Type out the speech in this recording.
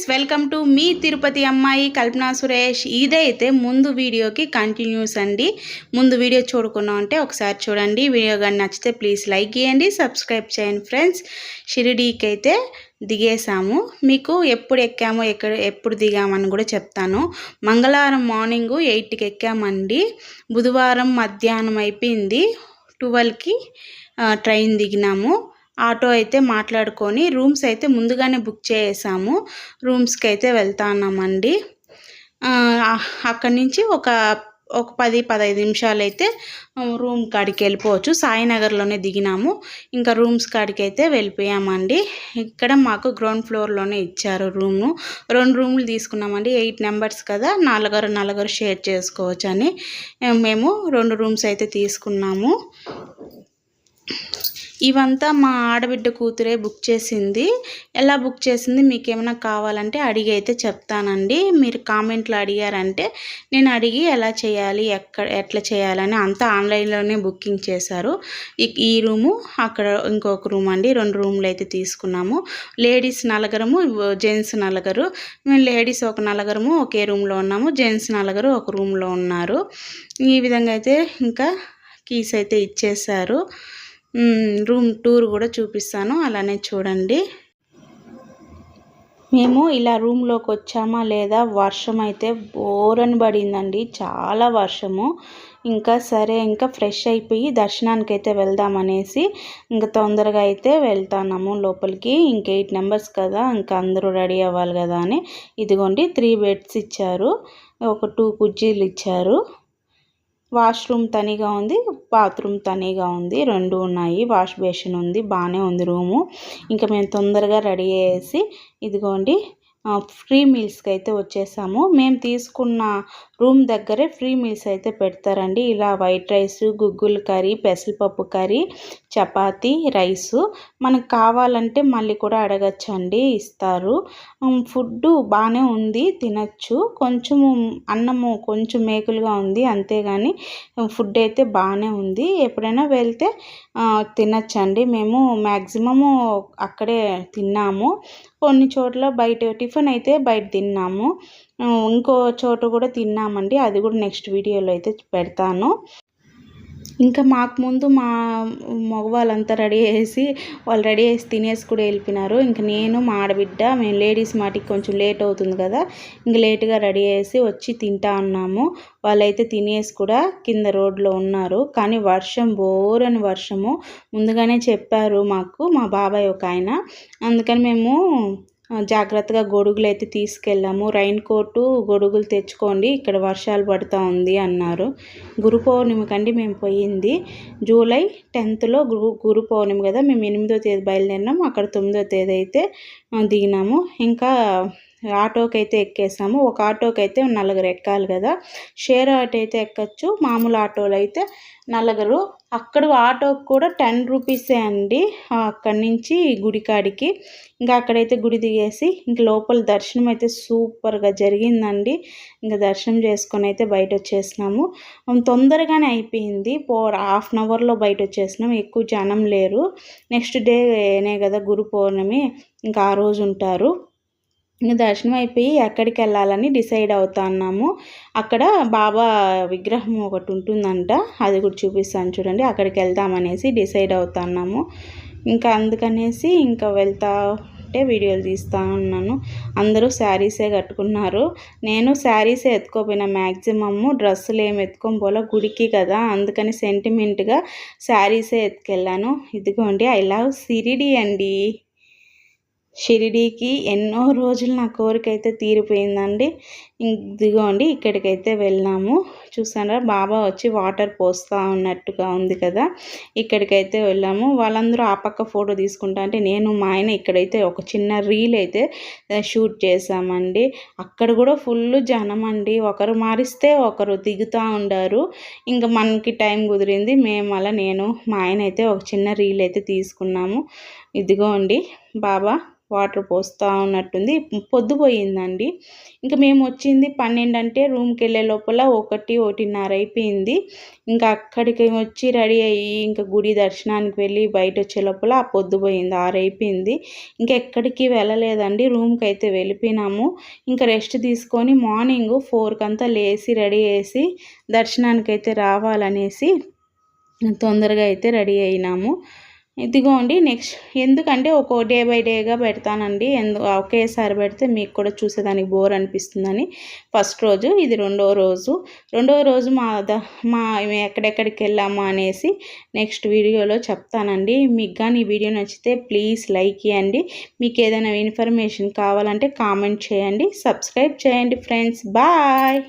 Friends, welcome to me Tirupati అమ్మాయి కల్పన సురేష్. ఇదైతే ముందు వీడియోకి కంటిన్యూస్ అండి. ముందు వీడియో చూడకుండా ఉంటే ఒకసారి చూడండి. వీడియో కానీ నచ్చితే ప్లీజ్ లైక్ చేయండి, సబ్స్క్రైబ్ చేయండి. ఫ్రెండ్స్, షిరిడీకి అయితే దిగేసాము. మీకు ఎప్పుడు ఎక్కామో ఎప్పుడు దిగామని కూడా చెప్తాను. మంగళవారం మార్నింగ్ 8కి ఎక్కామండి. బుధవారం మధ్యాహ్నం అయిపోయింది, 12కి ట్రైన్ దిగినాము. ఆటో అయితే మాట్లాడుకొని రూమ్స్ అయితే ముందుగానే బుక్ చేసాము. రూమ్స్కి అయితే వెళ్తాన్నామండి. అక్కడి నుంచి ఒక 10-15 నిమిషాలు అయితే రూమ్ కాడికి వెళ్ళిపోవచ్చు. సాయినగర్లోనే దిగినాము. ఇంకా రూమ్స్ కాడికి అయితే వెళ్ళిపోయామండి. ఇక్కడ మాకు గ్రౌండ్ ఫ్లోర్లోనే ఇచ్చారు రూము. 2 రూములు తీసుకున్నామండి. 8 మెంబర్స్ కదా, నలుగురు షేర్ చేసుకోవచ్చు అని మేము 2 రూమ్స్ అయితే తీసుకున్నాము. ఇవంతా మా ఆడబిడ్డ కూతురే బుక్ చేసింది. ఎలా బుక్ చేసింది మీకు ఏమైనా కావాలంటే అడిగి అయితే చెప్తానండి. మీరు కామెంట్లో అడిగారంటే నేను అడిగి ఎలా చేయాలి, ఎట్లా చేయాలని అంతా ఆన్లైన్లోనే బుకింగ్ చేశారు. ఈ రూము, అక్కడ ఇంకొక రూమ్ అండి. 2 రూమ్లు అయితే తీసుకున్నాము. Ladies 4, gents 4. మేము లేడీస్ ఒక 4 ఒకే రూమ్లో ఉన్నాము, జెంట్స్ 4 ఒక రూమ్లో ఉన్నారు. ఈ విధంగా అయితే ఇంకా కీస్ అయితే ఇచ్చేసారు. రూమ్ టూర్ కూడా చూపిస్తాను, అలానే చూడండి. మేము ఇలా రూమ్లోకి వచ్చామా లేదా, వర్షం అయితే బోరని పడిందండి, చాలా వర్షము. ఇంకా సరే, ఇంకా ఫ్రెష్ అయిపోయి దర్శనానికి అయితే వెళ్దామనేసి ఇంకా తొందరగా అయితే వెళ్తున్నాము లోపలికి. ఇంక 8 మెంబర్స్ కదా, ఇంకా అందరూ రెడీ అవ్వాలి కదా అని. ఇదిగోండి 3 బెడ్స్ ఇచ్చారు, ఒక 2 కుర్చీలు ఇచ్చారు. వాష్రూమ్ తనిగా ఉంది, బాత్రూమ్ తనిగా ఉంది, 2 ఉన్నాయి. వాష్ బేసిన్ ఉంది, బాగానే ఉంది రూము. ఇంకా మేము తొందరగా రెడీ అయ్యేసి ఇదిగోండి ఫ్రీ మీల్స్కి అయితే వచ్చేసాము. మేము తీసుకున్న రూమ్ దగ్గరే ఫ్రీ మీల్స్ అయితే పెడతారండి. ఇలా వైట్ రైస్, గుగ్గుల కర్రీ, పెసరపప్పు కర్రీ, చపాతీ, రైసు. మనకు కావాలంటే మళ్ళీ కూడా అడగచ్చండి, ఇస్తారు. ఫుడ్ బాగానే ఉంది, తినచ్చు. కొంచెము అన్నము కొంచెం మేకులుగా ఉంది, అంతేగాని ఫుడ్ అయితే బాగానే ఉంది. ఎప్పుడైనా వెళ్తే తినచ్చండి. మేము మ్యాక్సిమము అక్కడే తిన్నాము. కొన్ని చోట్ల బయట టిఫిన్ అయితే బయట తిన్నాము. ఇంకో చోట కూడా తిన్నామండి, అది కూడా నెక్స్ట్ వీడియోలో అయితే పెడతాను. ఇంకా మాకు ముందు మా మగవాళ్ళంతా రెడీ చేసి తినేసి కూడా వెళ్ళిపోయినారు. ఇంకా నేను మా ఆడబిడ్డ, మేము లేడీస్ మాటికి కొంచెం లేట్ అవుతుంది కదా, ఇంక లేట్గా రెడీ చేసి వచ్చి తింటా ఉన్నాము. వాళ్ళైతే తినేసి కూడా కింద రోడ్లో ఉన్నారు. కానీ వర్షం బోరని వర్షము. ముందుగానే చెప్పారు మాకు మా బాబాయ్ ఒక ఆయన. అందుకని మేము జాగ్రత్తగా గొడుగులు అయితే తీసుకెళ్ళాము. రైన్ కోటు, గొడుగులు తెచ్చుకోండి, ఇక్కడ వర్షాలు పడుతూ ఉంది అన్నారు. గురు పౌర్ణమికండి మేము పోయింది. జూలై 10th గురు పౌర్ణమి కదా, మేము 8వ తేదీ బయలుదేరినాం. అక్కడ 9వ తేదీ అయితే దిగినాము. ఇంకా ఆటోకి అయితే ఎక్కేసాము. ఒక ఆటోకి అయితే 4 ఎక్కాలి కదా, షేర్ ఆటో అయితే ఎక్కచ్చు, మామూలు ఆటోలు అయితే 4. అక్కడ ఆటోకి కూడా 10 రూపీసే అండి, అక్కడి నుంచి గుడికాడికి. ఇంకా అక్కడైతే గుడి దిగేసి ఇంక లోపల దర్శనం అయితే సూపర్గా జరిగిందండి. ఇంకా దర్శనం చేసుకొని అయితే బయట వచ్చేసినాము. తొందరగానే అయిపోయింది, 1/2 అవర్లో బయట వచ్చేసినాం. ఎక్కువ జనం లేరు. నెక్స్ట్ డేనే కదా గురు పౌర్ణమి, ఇంకా ఆ రోజు ఉంటారు. ఇంకా దర్శనం అయిపోయి ఎక్కడికి వెళ్ళాలని డిసైడ్ అవుతున్నాము. అక్కడ బాబా విగ్రహం ఒకటి ఉంటుందంట, అది కూడా చూపిస్తాను చూడండి. అక్కడికి వెళ్దామనేసి డిసైడ్ అవుతున్నాము. ఇంకా అందుకనేసి ఇంకా వెళ్తా ఉంటే వీడియోలు తీస్తూ ఉన్నాను. అందరూ శారీసే కట్టుకున్నారు. నేను శారీసే ఎత్తుకోపోయినా, మ్యాక్సిమము డ్రెస్సులు ఏమి ఎత్తుకొని పోలా, గుడికి కదా, అందుకని సెంటిమెంట్గా శారీసే ఎత్తుకెళ్ళాను. ఇదిగోండి ఐ లవ్ షిరిడి అండి. షిరిడీకి ఎన్నో రోజులు నా కోరిక అయితే తీరిపోయిందండి. ఇదిగోండి ఇక్కడికైతే వెళ్ళాము. చూసారా, బాబా వచ్చి వాటర్ పోస్తూ ఉన్నట్టుగా ఉంది కదా, ఇక్కడికైతే వెళ్ళాము. వాళ్ళందరూ ఆ పక్క ఫోటో తీసుకుంటా అంటే నేను మా ఆయన ఇక్కడైతే ఒక చిన్న రీల్ అయితే షూట్ చేసామండి. అక్కడ కూడా ఫుల్ జనం అండి, ఒకరు మారిస్తే ఒకరు దిగుతూ ఉండారు. ఇంకా మనకి టైం కుదిరింది, మేము అలా నేను మా ఆయన అయితే ఒక చిన్న రీల్ అయితే తీసుకున్నాము. ఇదిగోండి బాబా వాటర్ పోస్తూ ఉన్నట్టుంది. పొద్దుపోయిందండి. ఇంకా మేము వచ్చింది 12 అంటే రూమ్కి వెళ్ళే లోపల 1:30 అయిపోయింది. ఇంకా అక్కడికి వచ్చి రెడీ అయ్యి ఇంకా గుడి దర్శనానికి వెళ్ళి బయట వచ్చే లోపల పొద్దుపోయింది, 6 అయిపోయింది. ఇంకా ఎక్కడికి వెళ్ళలేదండి, రూమ్కి అయితే వెళ్ళిపోయినాము. ఇంకా రెస్ట్ తీసుకొని మార్నింగ్ 4 కంతా లేచి రెడీ చేసి దర్శనానికి అయితే రావాలనేసి తొందరగా అయితే రెడీ అయినాము. ఇదిగోండి నెక్స్ట్ ఎందుకంటే ఒక డే బై డేగా పెడతానండి, ఒకేసారి పెడితే మీకు కూడా చూసేదానికి బోర్ అనిపిస్తుందని. ఫస్ట్ రోజు ఇది రెండవ రోజు మేము ఎక్కడెక్కడికి వెళ్ళాము అనేసి నెక్స్ట్ వీడియోలో చెప్తానండి. మీకు కానీ ఈ వీడియో నచ్చితే ప్లీజ్ లైక్ ఇవ్వండి. మీకు ఏదైనా ఇన్ఫర్మేషన్ కావాలంటే కామెంట్ చేయండి, సబ్స్క్రైబ్ చేయండి ఫ్రెండ్స్. బాయ్.